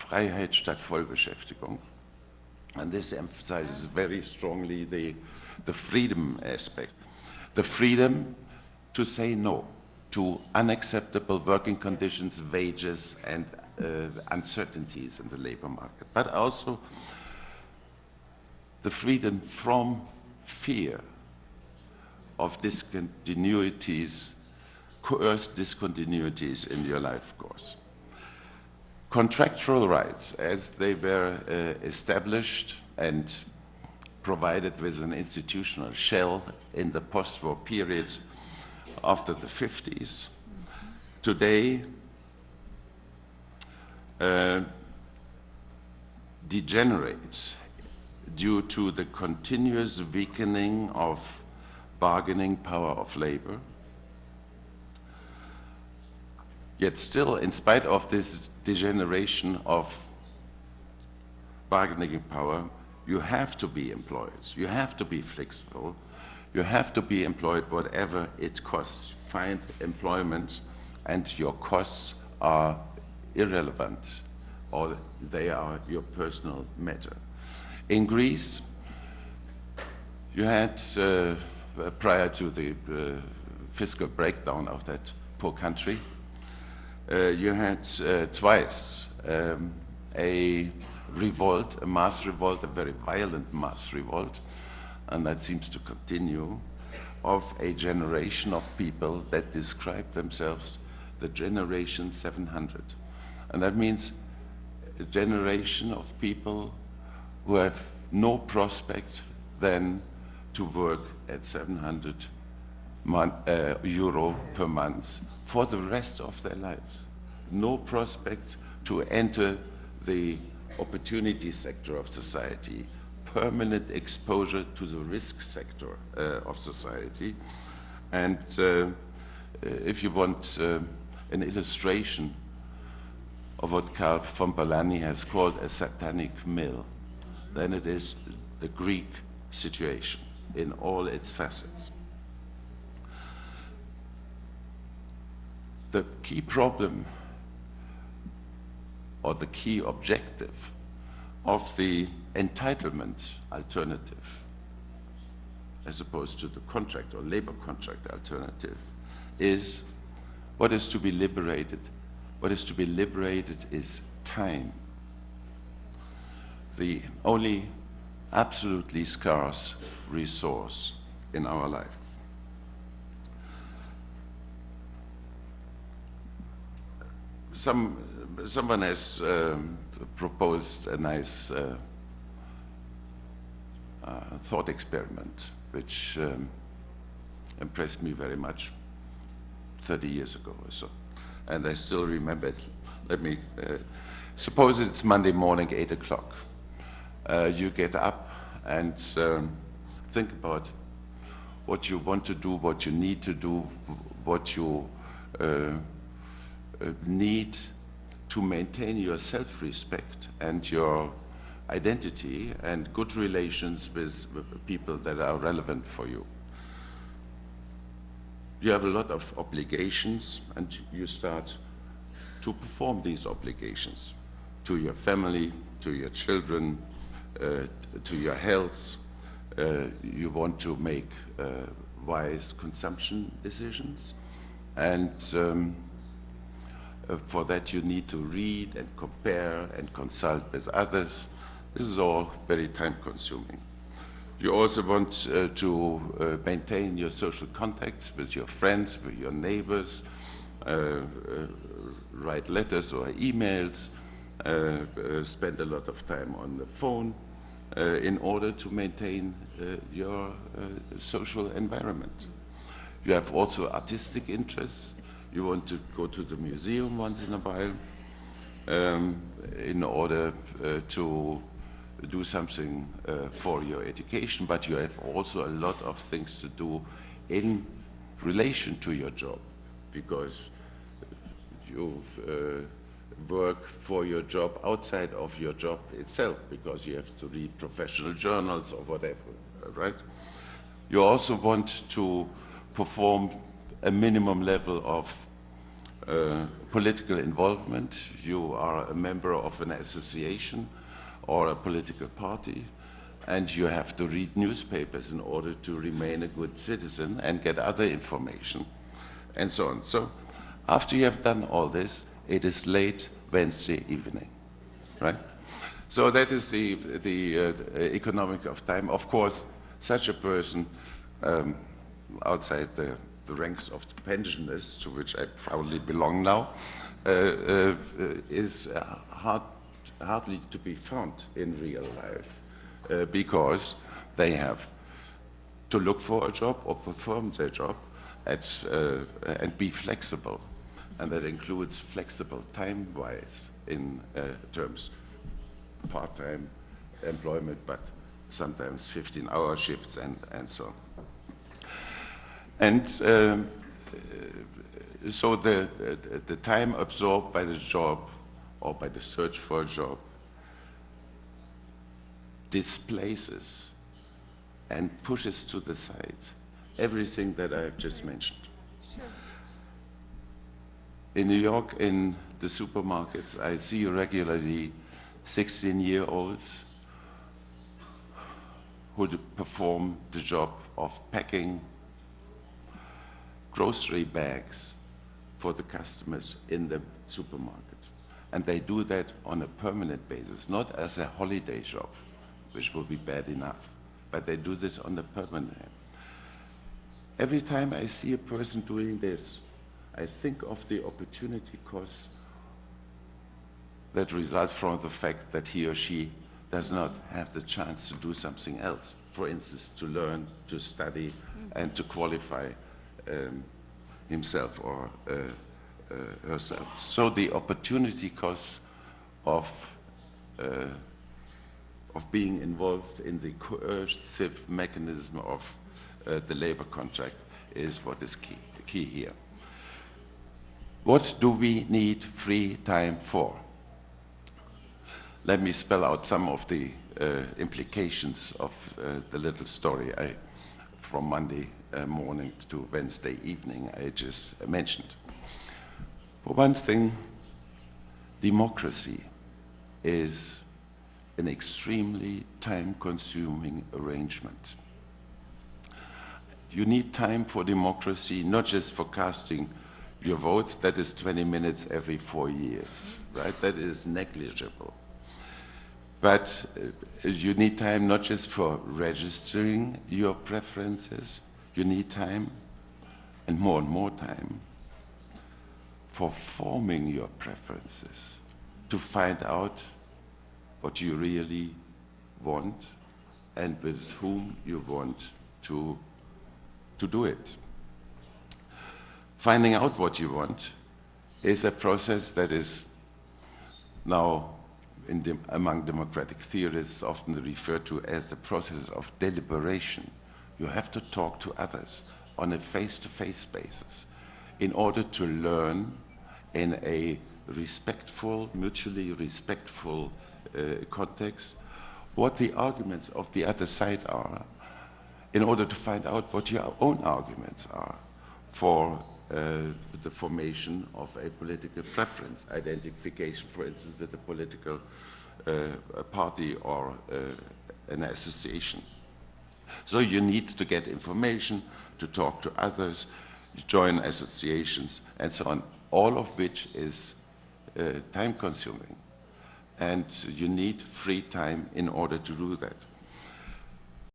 Freiheit statt Vollbeschäftigung. And this emphasizes very strongly the freedom aspect. The freedom to say no to unacceptable working conditions, wages, and uncertainties in the labor market, but also the freedom from fear of discontinuities, coerced discontinuities in your life course. Contractual rights, as they were established and provided with an institutional shell in the post-war period after the 50s, today degenerate due to the continuous weakening of bargaining power of labor. Yet still, in spite of this degeneration of bargaining power, you have to be employed, you have to be flexible, you have to be employed whatever it costs. Find employment and your costs are irrelevant, or they are your personal matter. In Greece, you had, prior to the fiscal breakdown of that poor country, you had twice a revolt, a mass revolt, a very violent mass revolt, and that seems to continue, of a generation of people that describe themselves the Generation 700. And that means a generation of people who have no prospect then to work at 700 euro per month for the rest of their lives. No prospect to enter the opportunity sector of society, permanent exposure to the risk sector of society. And if you want an illustration of what Karl von Polanyi has called a satanic mill, then it is the Greek situation in all its facets. The key problem, or the key objective of the entitlement alternative, as opposed to the contract or labor contract alternative, is what is to be liberated. What is to be liberated is time, the only absolutely scarce resource in our life. Someone has proposed a nice thought experiment, which impressed me very much 30 years ago or so. And I still remember it. Let me, suppose it's Monday morning, 8 o'clock. You get up and think about what you want to do, what you need to do, what you need to maintain your self-respect and your identity and good relations with people that are relevant for you. You have a lot of obligations, and you start to perform these obligations to your family, to your children, to your health. You want to make wise consumption decisions, and for that you need to read and compare and consult with others. This is all very time-consuming. You also want to maintain your social contacts with your friends, with your neighbors, write letters or emails, spend a lot of time on the phone in order to maintain your social environment. You have also artistic interests. You want to go to the museum once in a while in order to do something for your education, but you have also a lot of things to do in relation to your job, because you work for your job outside of your job itself, because you have to read professional journals or whatever, right? You also want to perform a minimum level of political involvement. You are a member of an association or a political party, and you have to read newspapers in order to remain a good citizen and get other information, and so on. So after you have done all this, it is late Wednesday evening, right? So that is the economic of time. Of course, such a person outside the ranks of the pensioners, to which I proudly belong now, is hardly to be found in real life because they have to look for a job or perform their job and be flexible. And that includes flexible time-wise in terms part-time employment, but sometimes 15-hour shifts and so on. And so the time absorbed by the job or by the search for a job displaces and pushes to the side everything that I have just mentioned. Sure. In New York, in the supermarkets, I see regularly 16-year-olds who perform the job of packing grocery bags for the customers in the supermarket. And they do that on a permanent basis, not as a holiday job, which would be bad enough, but they do this on a permanent. Every time I see a person doing this, I think of the opportunity cost that results from the fact that he or she does not have the chance to do something else. For instance, to learn, to study, and to qualify himself or herself. So the opportunity cost of being involved in the coercive mechanism of the labor contract is what is key here. What do we need free time for? Let me spell out some of the implications of the little story from Monday morning to Wednesday evening I just mentioned. For one thing, democracy is an extremely time-consuming arrangement. You need time for democracy, not just for casting your vote. That is 20 minutes every 4 years, right? That is negligible. But you need time not just for registering your preferences, you need time, and more time, for forming your preferences, to find out what you really want and with whom you want to do it. Finding out what you want is a process that is now among democratic theorists often referred to as the process of deliberation. You have to talk to others on a face-to-face basis in order to learn in a respectful, mutually respectful context what the arguments of the other side are, in order to find out what your own arguments are for the formation of a political preference, identification, for instance, with a political party or an association. So you need to get information, to talk to others, join associations, and so on, all of which is time-consuming. And you need free time in order to do that.